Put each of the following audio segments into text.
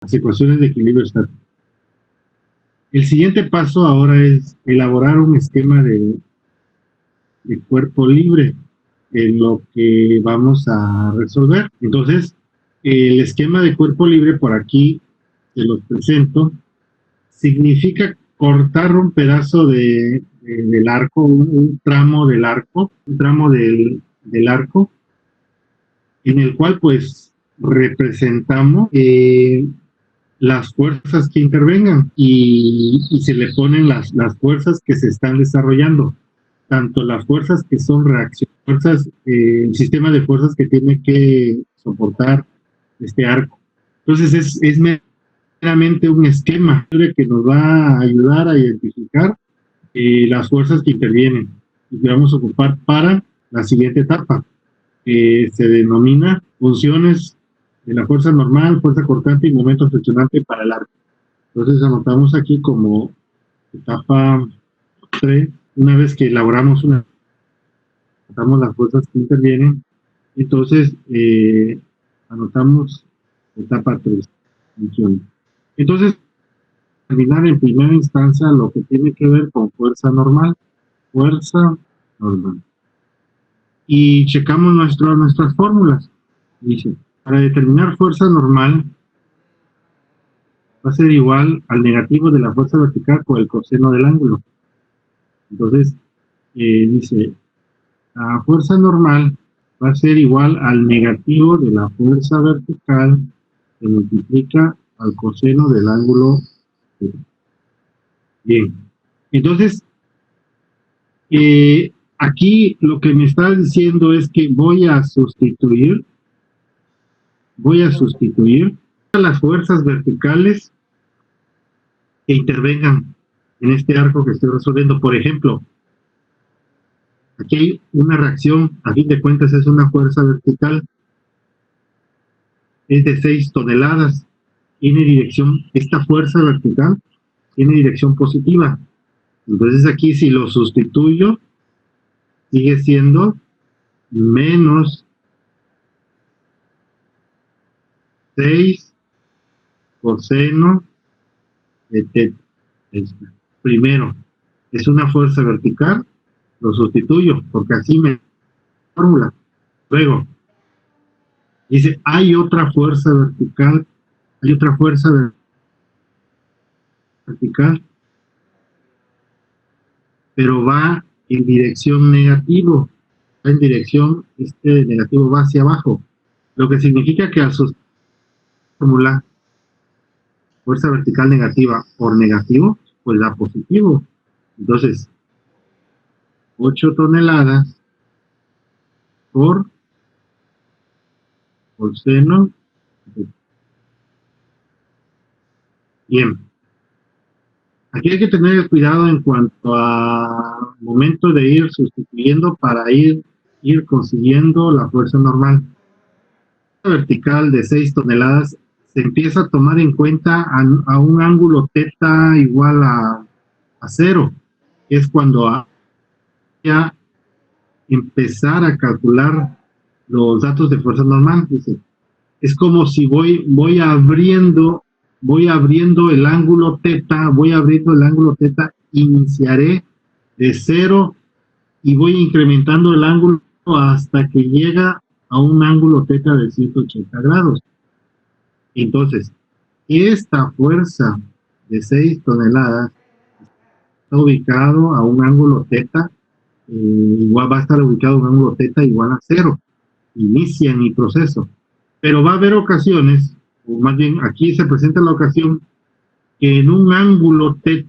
las ecuaciones de equilibrio estático. El siguiente paso ahora es elaborar un esquema de cuerpo libre, en lo que vamos a resolver. Entonces, el esquema de cuerpo libre, por aquí se los presento, significa cortar un pedazo del arco, un tramo del arco, un tramo del arco, en el cual pues representamos las fuerzas que intervengan y se le ponen las fuerzas que se están desarrollando, tanto las fuerzas que son reacciones, fuerzas, el sistema de fuerzas que tiene que soportar este arco. Entonces es meramente un esquema que nos va a ayudar a identificar las fuerzas que intervienen y que vamos a ocupar para la siguiente etapa, que se denomina funciones de la fuerza normal, fuerza cortante y momento flexionante para el arco. Entonces anotamos aquí como etapa 3, una vez que elaboramos anotamos las fuerzas que intervienen, entonces anotamos etapa 3, funciones. Entonces, terminar en primera instancia lo que tiene que ver con fuerza normal. Fuerza normal. Y checamos nuestras fórmulas. Dice, para determinar fuerza normal, va a ser igual al negativo de la fuerza vertical por el coseno del ángulo. Entonces, dice, la fuerza normal va a ser igual al negativo de la fuerza vertical que multiplica al coseno del ángulo. Bien, entonces, aquí lo que me está diciendo es que voy a sustituir las fuerzas verticales que intervengan en este arco que estoy resolviendo. Por ejemplo, aquí hay una reacción, a fin de cuentas es una fuerza vertical, es de 6 toneladas, tiene dirección, esta fuerza vertical tiene dirección positiva. Entonces aquí si lo sustituyo, sigue siendo menos 6 coseno de θ. Primero, es una fuerza vertical, lo sustituyo, porque así me fórmula. Luego, dice, hay otra fuerza vertical, pero va en dirección negativo, va en dirección, este negativo va hacia abajo, lo que significa que al sustituir fórmula fuerza vertical negativa por negativo, pues da positivo. Entonces, 8 toneladas por seno. Bien. Aquí hay que tener cuidado en cuanto a momento de ir sustituyendo para ir consiguiendo la fuerza normal. La vertical de 6 toneladas se empieza a tomar en cuenta a un ángulo θ igual a 0, que es cuando ya empezar a calcular los datos de fuerza normal. Dice, es como si voy abriendo el ángulo θ, iniciaré de 0 y voy incrementando el ángulo hasta que llega a un ángulo θ de 180 grados. Entonces, esta fuerza de 6 toneladas está ubicado a un ángulo θ, igual va a estar ubicado a un ángulo θ igual a 0. Inicia mi proceso. Pero va a haber ocasiones, o más bien aquí se presenta la ocasión, que en un ángulo θ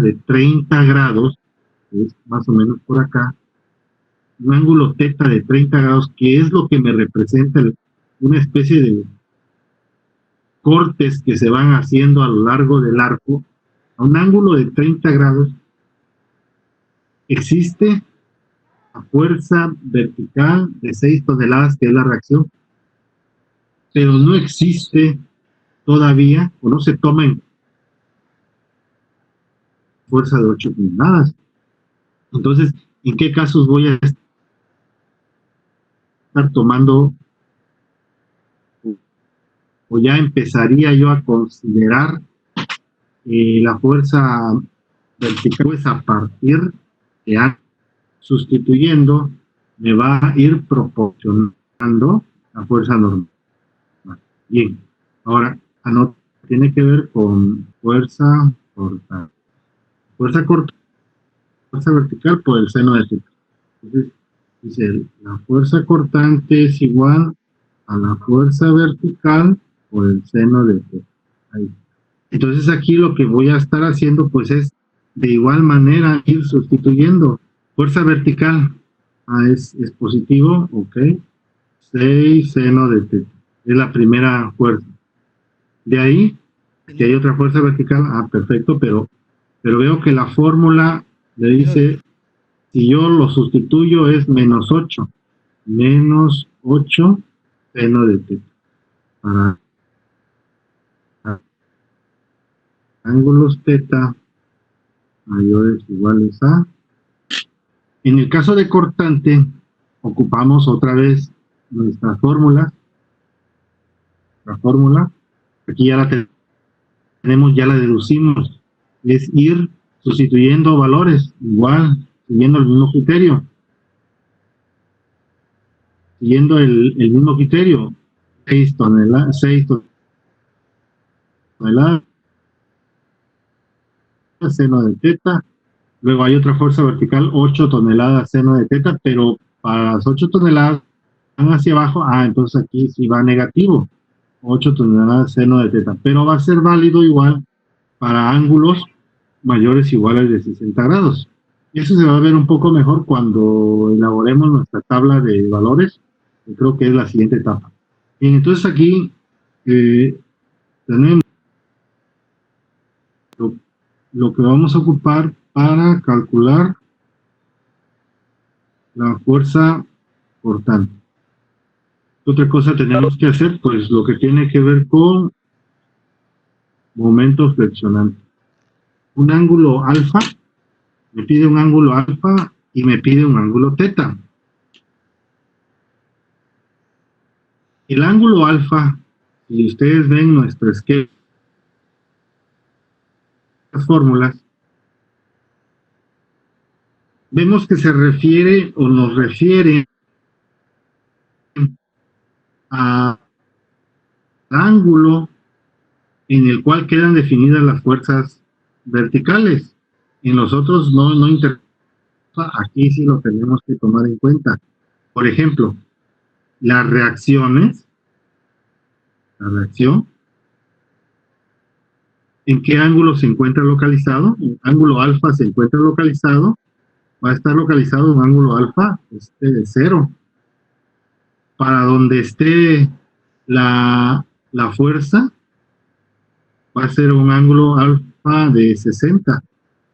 de 30 grados, que es más o menos por acá, un ángulo θ de 30 grados, que es lo que me representa una especie de cortes que se van haciendo a lo largo del arco, a un ángulo de 30 grados, existe la fuerza vertical de 6 toneladas, que es la reacción, pero no existe todavía, o no se toma en fuerza de 8 toneladas. Entonces, ¿en qué casos voy a estar tomando o ya empezaría yo a considerar la fuerza vertical, pues a partir de sustituyendo, me va a ir proporcionando la fuerza normal. Bien, ahora, tiene que ver con fuerza corta. Fuerza corta, fuerza vertical por el seno de teta. Entonces, dice, la fuerza cortante es igual a la fuerza vertical por el seno de teta. Ahí. Entonces aquí lo que voy a estar haciendo pues es de igual manera ir sustituyendo. Fuerza vertical, es positivo, ok. 6 seno de teta. Es la primera fuerza. De ahí, si hay otra fuerza vertical, perfecto, pero veo que la fórmula le dice, si yo lo sustituyo es menos 8. Menos 8 seno de teta. Para ángulos teta mayores o iguales a. En el caso de cortante, ocupamos otra vez nuestra fórmula. La fórmula, aquí ya la tenemos, ya la deducimos. Es ir sustituyendo valores, igual, siguiendo el mismo criterio. Siguiendo el mismo criterio. 6 toneladas seno de teta. Luego hay otra fuerza vertical, 8 toneladas seno de teta, pero para las 8 toneladas van hacia abajo, entonces aquí sí va negativo, 8 toneladas seno de teta, pero va a ser válido igual para ángulos mayores o iguales de 60 grados. Y eso se va a ver un poco mejor cuando elaboremos nuestra tabla de valores, que creo que es la siguiente etapa. Bien, entonces aquí tenemos lo que vamos a ocupar para calcular la fuerza cortante. Otra cosa tenemos que hacer, pues lo que tiene que ver con momento flexionante. Un ángulo alfa, me pide un ángulo alfa y me pide un ángulo teta. El ángulo alfa, si ustedes ven nuestro esquema, las fórmulas, vemos que se refiere o nos refiere al ángulo en el cual quedan definidas las fuerzas verticales. En los otros no interesa, aquí sí lo tenemos que tomar en cuenta. Por ejemplo, las reacciones, la reacción, ¿en qué ángulo se encuentra localizado? En ángulo alfa se encuentra localizado, va a estar localizado un ángulo alfa de 0. Para donde esté la fuerza, va a ser un ángulo alfa de 60.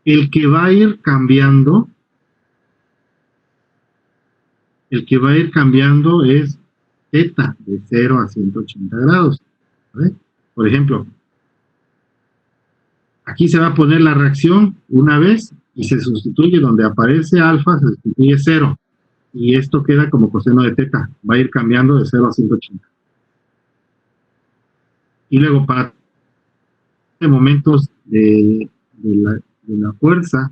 El que va a ir cambiando, es teta, de 0 a 180 grados. ¿Vale? Por ejemplo, aquí se va a poner la reacción una vez y se sustituye donde aparece alfa, se sustituye 0. Y esto queda como coseno de teta. Va a ir cambiando de 0 a 180. Y luego para momentos de la fuerza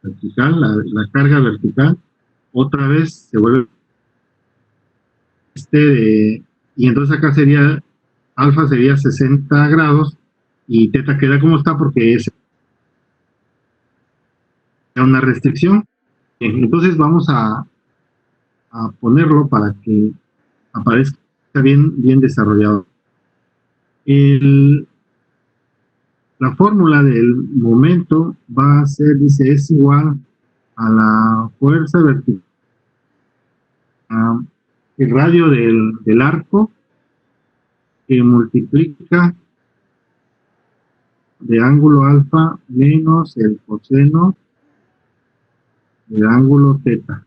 vertical, la carga vertical, otra vez se vuelve y entonces acá sería, alfa sería 60 grados y teta queda como está porque es una restricción. Entonces vamos a ponerlo para que aparezca bien desarrollado. La fórmula del momento va a ser, dice, es igual a la fuerza vertical, el radio del arco que multiplica de ángulo alfa menos el coseno del ángulo teta.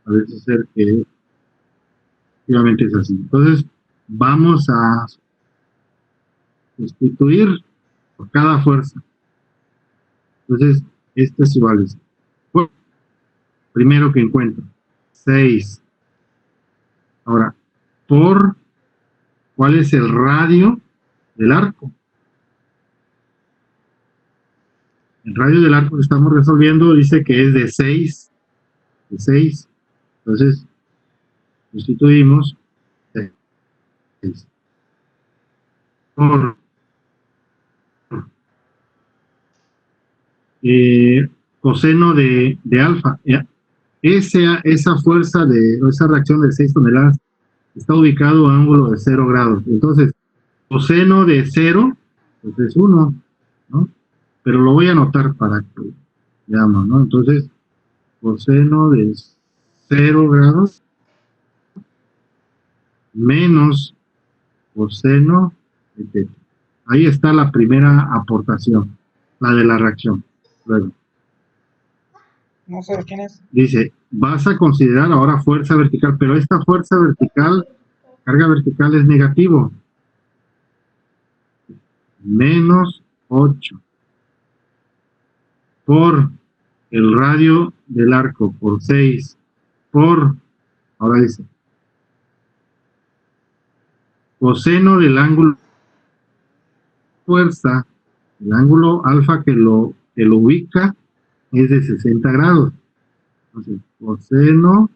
Parece ser que efectivamente es así. Entonces, vamos a sustituir por cada fuerza. Entonces, este es igual a bueno, primero que encuentro, 6. Ahora, por ¿cuál es el radio del arco? El radio del arco que estamos resolviendo dice que es de 6. De 6. Entonces, sustituimos 6 por coseno de alfa. Esa fuerza esa reacción de 6 toneladas está ubicado a ángulo de 0 grados. Entonces, coseno de 0, pues es 1, ¿no? Pero lo voy a anotar para que veamos, ¿no? Entonces, coseno de 0 grados menos coseno de teta. Ahí está la primera aportación, la de la reacción. Luego, No sé quién es. dice, vas a considerar ahora fuerza vertical, pero esta fuerza vertical, carga vertical es negativo. Menos 8 por el radio del arco por 6 por, ahora dice, coseno del ángulo fuerza, el ángulo alfa que lo ubica es de 60 grados. Entonces, coseno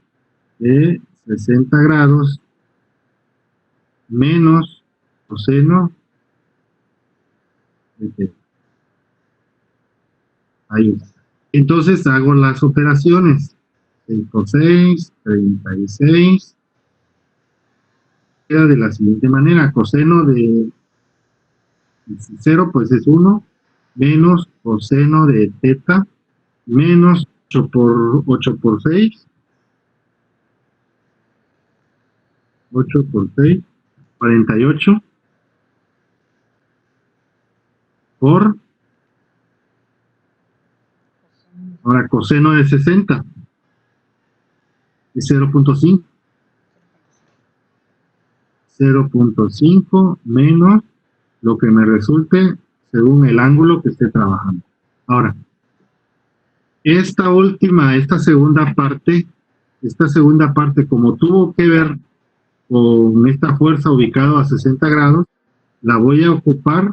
de 60 grados menos coseno de θ. Ahí está. Entonces hago las operaciones. 6 por 6, 36. Queda de la siguiente manera. Coseno de 0 pues es 1 menos coseno de θ menos 8 por 6. 8 por 6, 48 por, ahora coseno de 60 es 0.5. 0.5 menos lo que me resulte según el ángulo que esté trabajando. Ahora, esta segunda parte, como tuvo que ver con esta fuerza ubicada a 60 grados, la voy a ocupar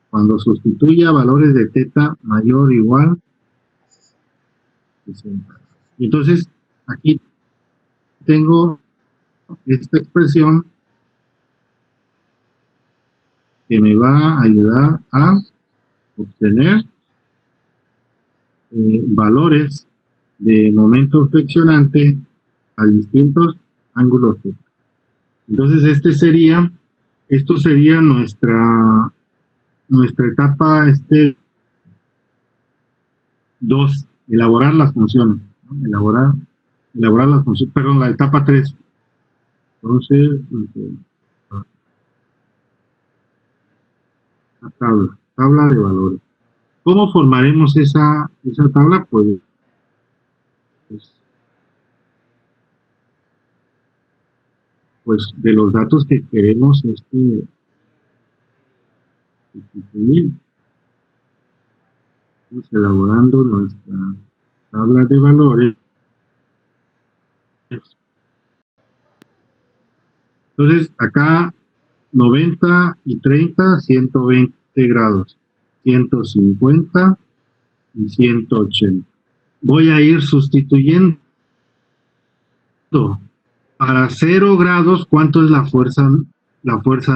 cuando sustituya valores de θ mayor o igual a 60. Y entonces, aquí tengo esta expresión que me va a ayudar a obtener valores de momento flexionante a distintos ángulos. Entonces esto sería nuestra etapa 2, elaborar las funciones, ¿no? elaborar las funciones, perdón, la etapa 3. Entonces, la tabla de valores. ¿Cómo formaremos esa tabla? Pues de los datos que queremos sustituir. Estamos elaborando nuestra tabla de valores. Entonces, acá 90 y 30, 120 grados, 150 y 180. Voy a ir sustituyendo. Para 0 grados, ¿cuánto es la fuerza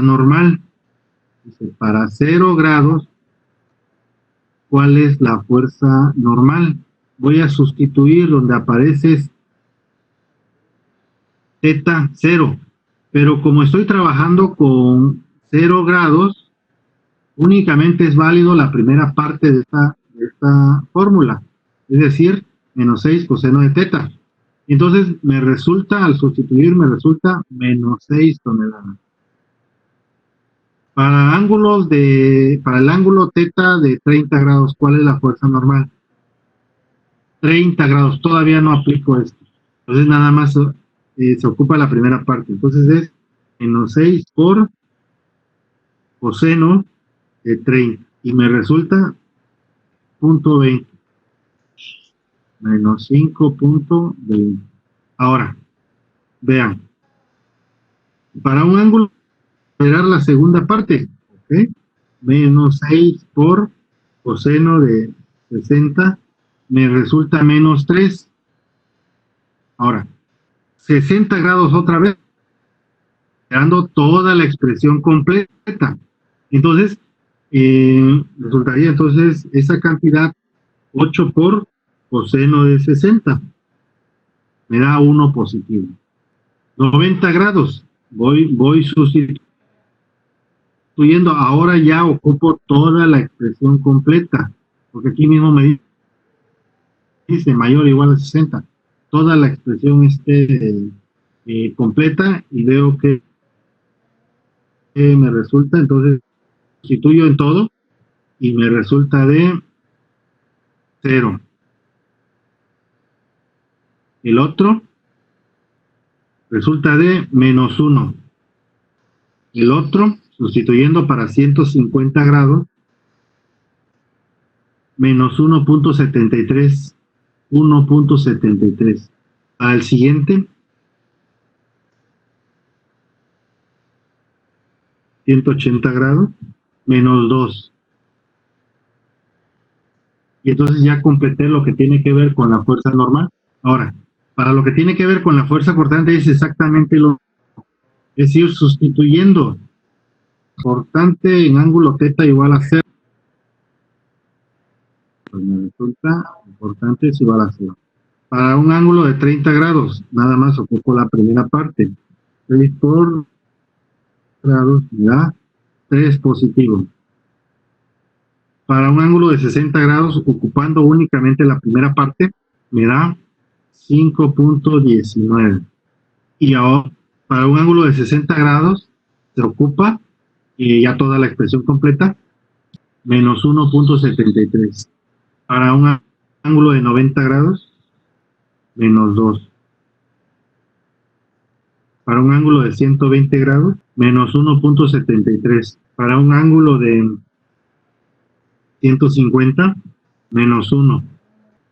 normal? Dice, para 0 grados, ¿cuál es la fuerza normal? Voy a sustituir donde aparece θ 0. Pero como estoy trabajando con 0 grados, únicamente es válido la primera parte de esta fórmula. Es decir, menos 6 coseno de θ. Entonces, al sustituir, me resulta menos 6 toneladas. Para el ángulo θ de 30 grados, ¿cuál es la fuerza normal? 30 grados, todavía no aplico esto. Entonces, nada más se ocupa la primera parte. Entonces, es menos 6 por coseno de 30. Y me resulta 0.20. Menos 5.20. Ahora, vean. Para un ángulo, considerar la segunda parte, ¿ok? Menos 6 por coseno de 60 me resulta menos 3. Ahora, 60 grados otra vez, dando toda la expresión completa. Entonces, resultaría entonces esa cantidad 8 por coseno de 60. Me da 1 positivo. 90 grados. Voy sustituyendo. Ahora ya ocupo toda la expresión completa. Porque aquí mismo me dice mayor o igual a 60. Toda la expresión completa y veo que me resulta, entonces sustituyo en todo y me resulta de 0. El otro resulta de menos 1. El otro, sustituyendo para 150 grados, menos 1.73. 1.73. Al siguiente, 180 grados, menos 2. Y entonces ya completé lo que tiene que ver con la fuerza normal. Ahora, para lo que tiene que ver con la fuerza cortante es exactamente lo, es ir sustituyendo cortante en ángulo θ igual a 0. Pues me resulta importante es igual a 0. Para un ángulo de 30 grados, nada más ocupo la primera parte. 6 por grados me da 3 positivo. Para un ángulo de 60 grados, ocupando únicamente la primera parte, me da 5.19. Y ahora, para un ángulo de 60 grados, se ocupa, ya toda la expresión completa, menos 1.73. Para un ángulo de 90 grados, menos 2. Para un ángulo de 120 grados, menos 1.73. Para un ángulo de 150, menos 1.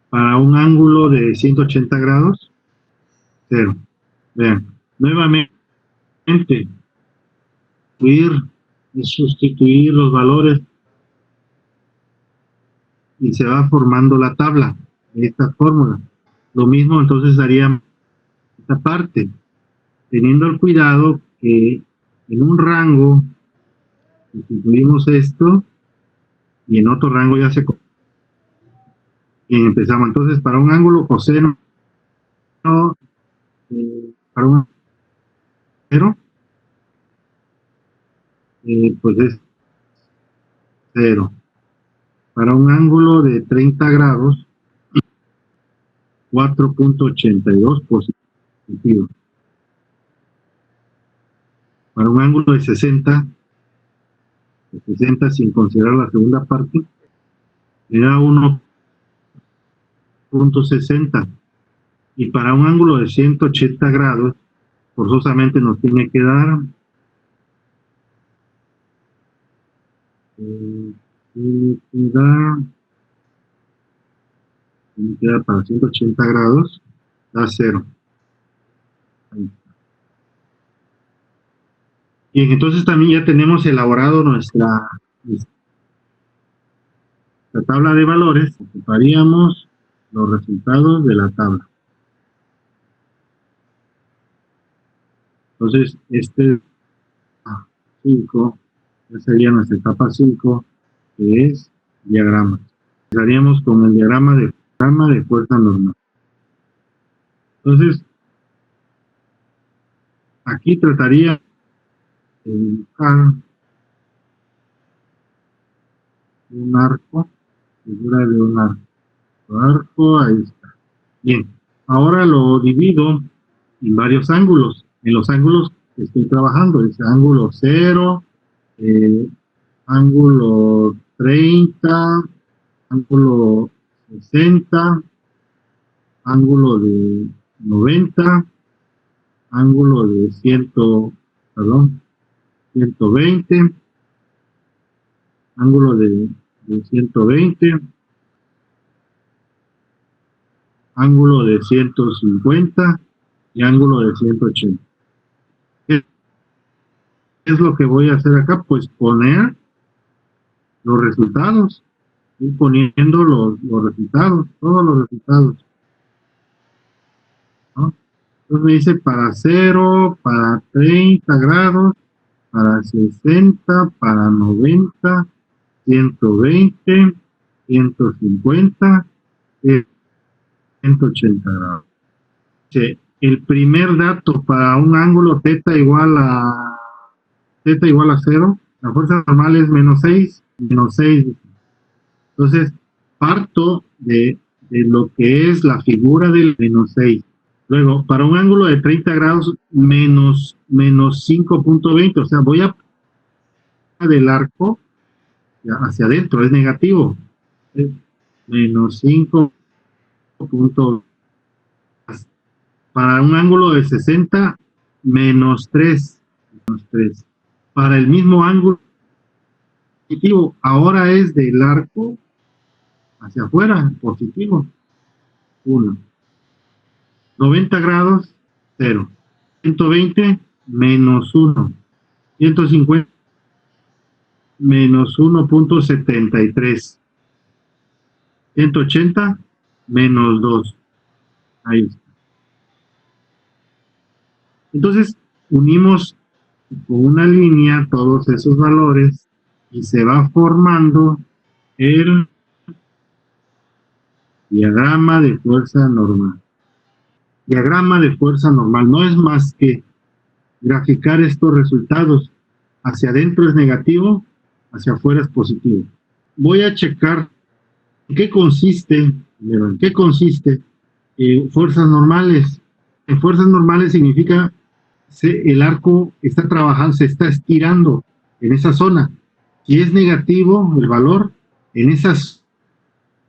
Para un ángulo de 180 grados, 0. Vean, nuevamente, ir y sustituir los valores y se va formando la tabla de esta fórmula. Lo mismo entonces haría esta parte, teniendo el cuidado que en un rango sustituimos esto y en otro rango ya se... Y empezamos entonces para un ángulo coseno, para un 0, pues es 0. Para un ángulo de 30 grados, 4.82 positivo. Para un ángulo de 60 sin considerar la segunda parte, me da 1.60. Y para un ángulo de 180 grados, forzosamente nos tiene que dar para 180 grados, da 0. Bien, entonces también ya tenemos elaborado nuestra tabla de valores. Ocuparíamos los resultados de la tabla. Entonces, 5, sería nuestra etapa 5, que es diagrama. Empezaríamos con el diagrama de fuerza normal. Entonces, aquí trataría de dibujar un arco, figura de un arco, ahí está. Bien, ahora lo divido en varios ángulos, en los ángulos que estoy trabajando, es ángulo 0, ángulo 30, ángulo 60, ángulo de 90, ángulo de 120, ángulo de 120, ángulo de 150 y ángulo de 180. es lo que voy a hacer acá? Pues poner los resultados, ir poniendo los resultados, todos los resultados, ¿no? Entonces me dice para 0, para 30 grados, para 60, para 90, 120, 150, 180 grados. El primer dato para un ángulo θ igual a 0, la fuerza normal es -6, -6. Entonces, parto de lo que es la figura del -6. Luego, para un ángulo de 30 grados, menos 5.20, o sea, voy a del arco hacia adentro, es negativo. Menos 5.20. Para un ángulo de 60, -3. Para el mismo ángulo positivo, ahora es del arco hacia afuera, positivo, 1. 90 grados, 0. 120, -1. 150, -1.73. 180, -2. Ahí está. Entonces, unimos con una línea todos esos valores y se va formando el diagrama de fuerza normal. Diagrama de fuerza normal no es más que graficar estos resultados. Hacia adentro es negativo, hacia afuera es positivo. Voy a checar en qué consiste, fuerzas normales. En fuerzas normales significa el arco está trabajando, se está estirando en esa zona. Si es negativo el valor, en esas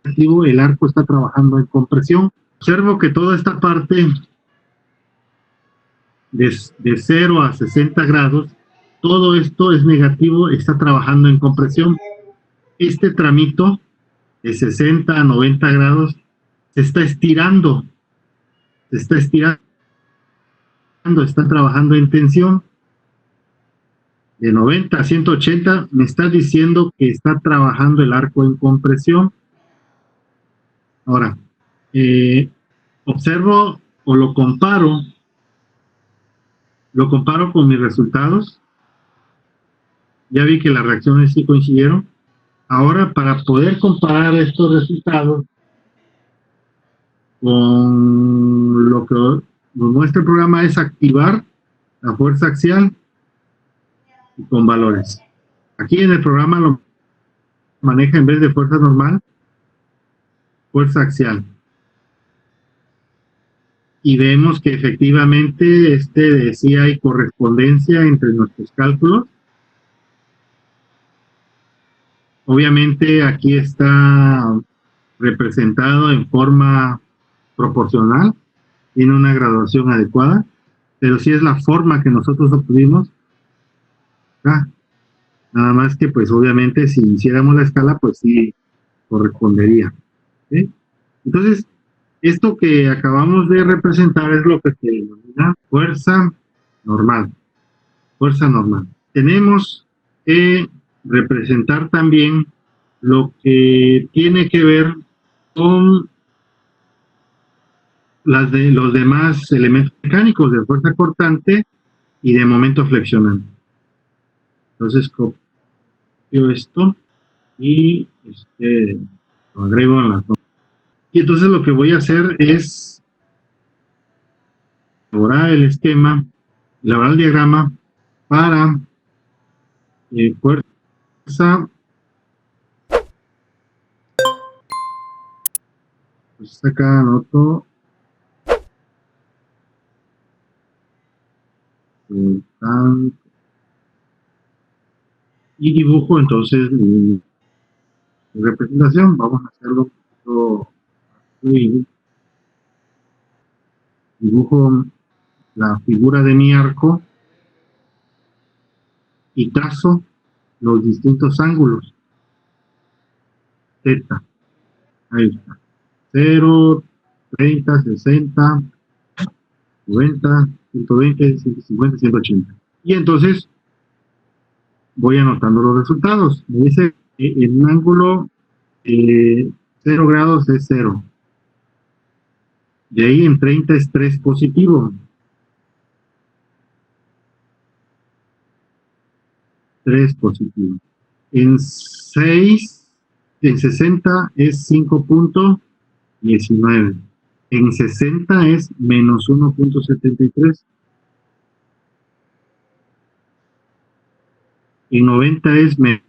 negativo el arco está trabajando en compresión. Observo que toda esta parte de 0 a 60 grados, todo esto es negativo, está trabajando en compresión. Este tramito de 60 a 90 grados se está estirando, está trabajando en tensión. De 90 a 180 me está diciendo que está trabajando el arco en compresión. Ahora, observo o lo comparo con mis resultados. Ya vi que las reacciones sí coincidieron. Ahora, para poder comparar estos resultados con lo que nos muestra el programa, es activar la fuerza axial y con valores. Aquí en el programa lo maneja, en vez de fuerza normal, fuerza axial. Y vemos que efectivamente sí hay correspondencia entre nuestros cálculos. Obviamente aquí está representado en forma proporcional, tiene una graduación adecuada, pero sí es la forma que nosotros obtuvimos. Nada más que pues obviamente si hiciéramos la escala pues sí correspondería, ¿sí? Entonces, esto que acabamos de representar es lo que se denomina fuerza normal. Fuerza normal. Tenemos que representar también lo que tiene que ver con los demás elementos mecánicos de fuerza cortante y de momento flexionante. Entonces copio esto y lo agrego en la. Y entonces lo que voy a hacer es elaborar el esquema, elaborar el diagrama para fuerza. Pues acá anoto y dibujo entonces mi representación. Vamos a hacerlo un poquito. Dibujo la figura de mi arco y trazo los distintos ángulos. Z. Ahí está. 0, 30, 60, 90, 120, 150, 180. Y entonces voy anotando los resultados. Me dice que en un ángulo 0 grados es 0. De ahí en 30 es 3 positivo. 3 positivo. En 60 es 5.19. En 60 es menos 1.73. En 90 es menos.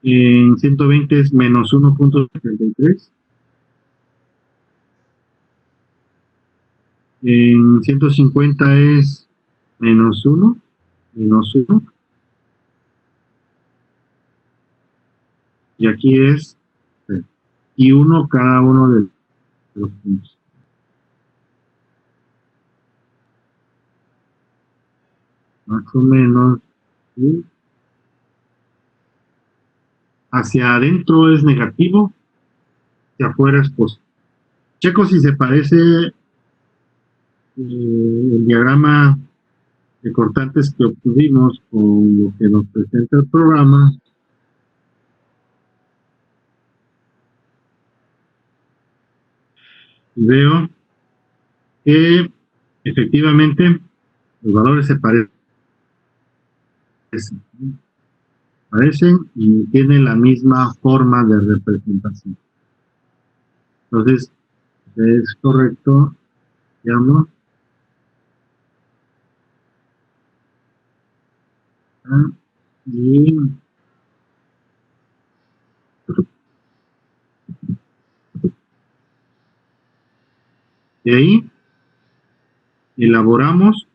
En 120 es menos 1.73. En 150 es menos 1. Menos 1. Y aquí es y 1 cada uno de los puntos. Más o menos. ¿Sí? Hacia adentro es negativo, hacia afuera es positivo. Checo si se parece el diagrama de cortantes que obtuvimos con lo que nos presenta el programa. Y veo que efectivamente los valores se parecen y tienen la misma forma de representación. Entonces, es correcto, digamos, y de ahí elaboramos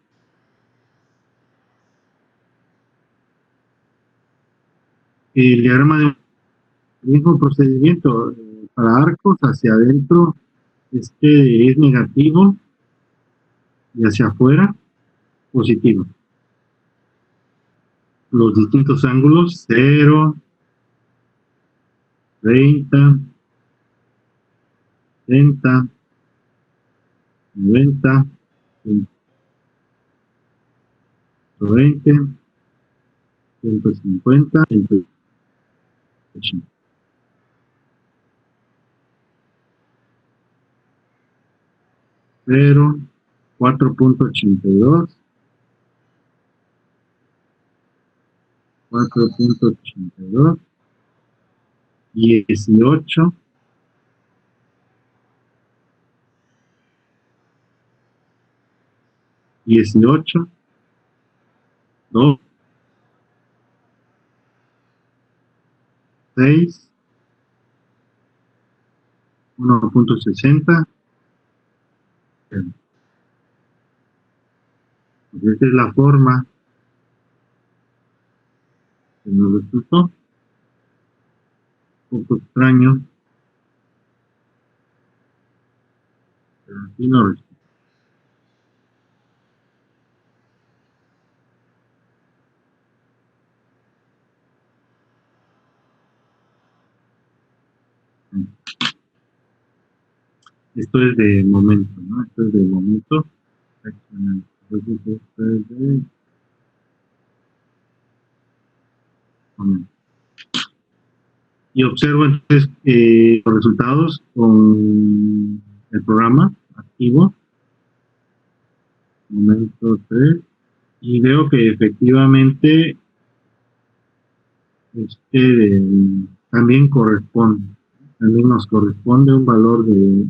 el diagrama de mismo procedimiento para arcos hacia adentro. Este es negativo y hacia afuera positivo. Los distintos ángulos 0, 30, 30, 90, 120, 150, 180. 0, 4.82, 4.82, 18, 18, 2, 6, 1.60. Esta es la forma que nos resultó. Un poco extraño, pero aquí no resulta. Esto es de momento, ¿no? Esto es de momento. Entonces, esto es de momento. Y observo entonces los resultados con el programa activo. Momento 3. Y veo que efectivamente también corresponde. También nos corresponde un valor de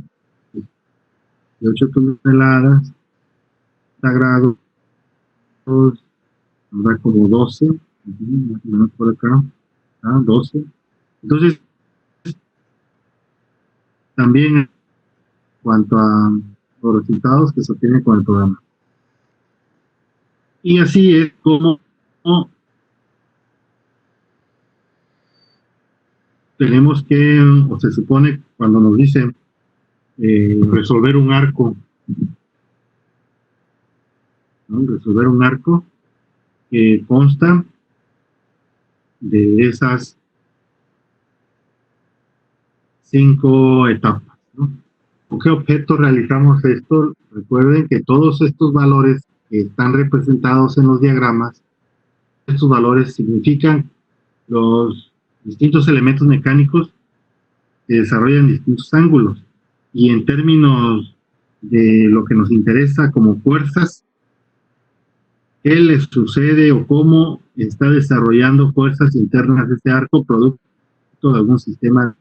8 toneladas, grados, nos da como 12, más o menos por acá, 12. Entonces, también en cuanto a los resultados que se obtienen con el programa. Y así es como tenemos que, o se supone, cuando nos dicen resolver un arco, ¿no? Resolver un arco que consta de esas 5 etapas, ¿no? ¿Con qué objeto realizamos esto? Recuerden que todos estos valores que están representados en los diagramas, estos valores significan los distintos elementos mecánicos que desarrollan distintos ángulos. Y en términos de lo que nos interesa como fuerzas, ¿qué les sucede o cómo está desarrollando fuerzas internas de este arco producto de algún sistema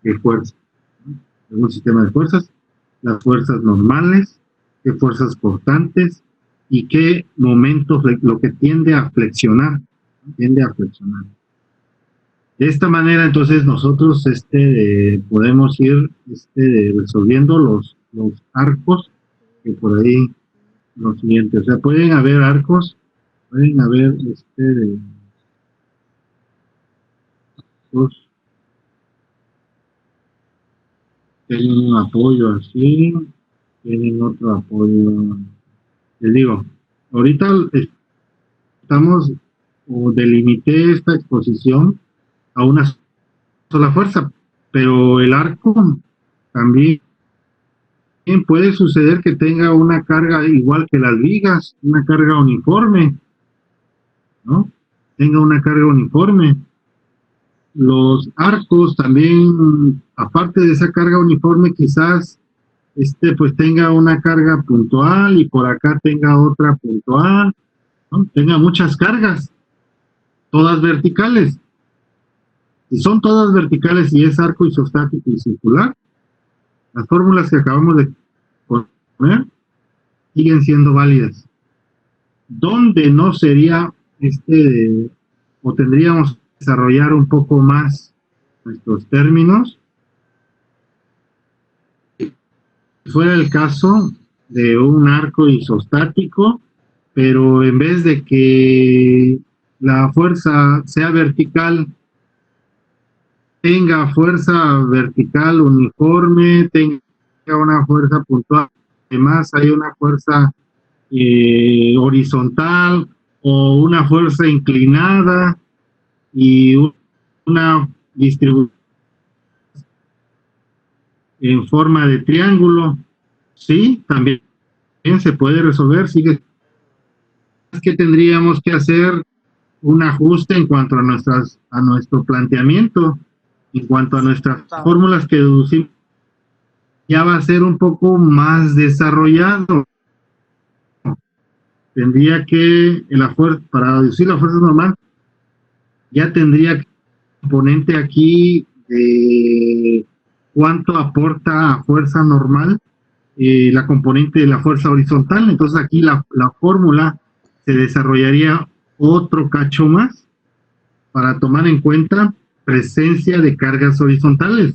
de fuerza? Algún sistema de fuerzas, las fuerzas normales, qué fuerzas cortantes y qué momentos, lo que tiende a flexionar. De esta manera, entonces, nosotros podemos ir resolviendo los arcos que por ahí los siguientes. O sea, pueden haber arcos, pueden haber arcos, tienen un apoyo así, tienen otro apoyo. Les digo, ahorita estamos, o delimité esta exposición a una sola fuerza, pero el arco también puede suceder que tenga una carga igual que las vigas, una carga uniforme, ¿no? Tenga una carga uniforme. Los arcos también, aparte de esa carga uniforme, quizás pues tenga una carga puntual y por acá tenga otra puntual, ¿no? Tenga muchas cargas, todas verticales. Si son todas verticales y es arco isostático y circular, las fórmulas que acabamos de poner siguen siendo válidas. Donde no sería o tendríamos que desarrollar un poco más nuestros términos, si fuera el caso de un arco isostático, pero en vez de que la fuerza sea vertical, tenga fuerza vertical uniforme, tenga una fuerza puntual, además hay una fuerza horizontal o una fuerza inclinada y una distribución en forma de triángulo, sí, también se puede resolver. Sí, que tendríamos que hacer un ajuste en cuanto a nuestro planteamiento, en cuanto a nuestras fórmulas que deducimos, ya va a ser un poco más desarrollado. Tendría que, para deducir la fuerza normal, ya tendría que componente aquí de cuánto aporta a fuerza normal la componente de la fuerza horizontal. Entonces aquí la fórmula se desarrollaría otro cacho más para tomar en cuenta presencia de cargas horizontales.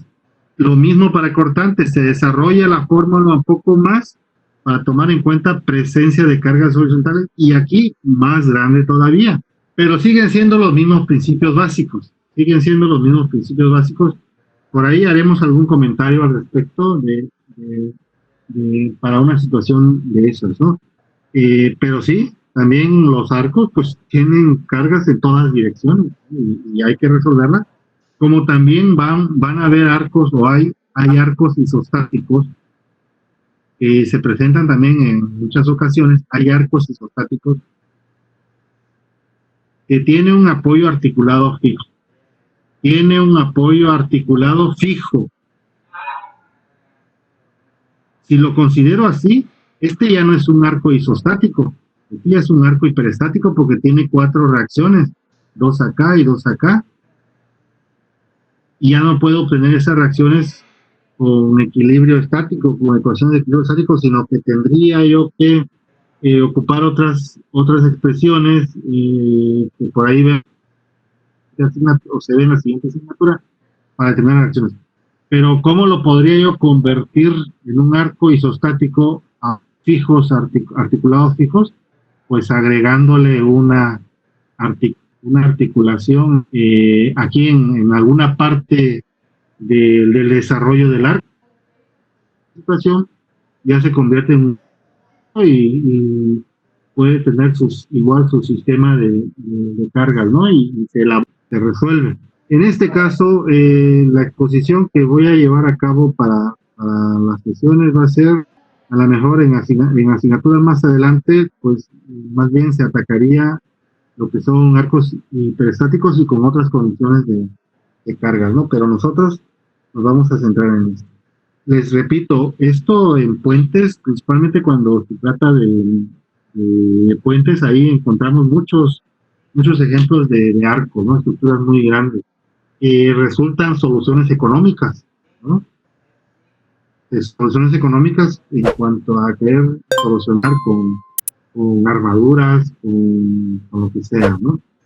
Lo mismo para cortantes, se desarrolla la fórmula un poco más para tomar en cuenta presencia de cargas horizontales y aquí más grande todavía. Pero siguen siendo los mismos principios básicos, Por ahí haremos algún comentario al respecto para una situación de esas, ¿no? Pero sí, también los arcos pues tienen cargas en todas direcciones y hay que resolverlas, como también van a haber arcos o hay arcos isostáticos que se presentan también en muchas ocasiones. Hay arcos isostáticos que tienen un apoyo articulado fijo. Si lo considero así, ya no es un arco isostático, este ya es un arco hiperestático porque tiene 4 reacciones, 2 acá y 2 acá, y ya no puedo obtener esas reacciones con equilibrio estático, con ecuaciones de equilibrio estático, sino que tendría yo que ocupar otras expresiones que por ahí se ven en la siguiente asignatura para determinar reacciones. Pero ¿cómo lo podría yo convertir en un arco isostático a fijos, articulados fijos? Pues agregándole una articulación aquí en alguna parte del desarrollo del arco. La situación ya se convierte en un y puede tener igual su sistema de cargas, ¿no? Y se resuelve. En este caso, la exposición que voy a llevar a cabo para las sesiones va a ser, a lo mejor en asignaturas más adelante, pues más bien se atacaría lo que son arcos hiperestáticos y con otras condiciones de cargas, ¿no? Pero nosotros nos vamos a centrar en esto. Les repito, esto en puentes, principalmente cuando se trata de puentes, ahí encontramos muchos ejemplos de arcos, ¿no? Estructuras muy grandes. Resultan soluciones económicas, ¿no? Soluciones económicas en cuanto a querer solucionar con armaduras, con lo que sea, ¿no?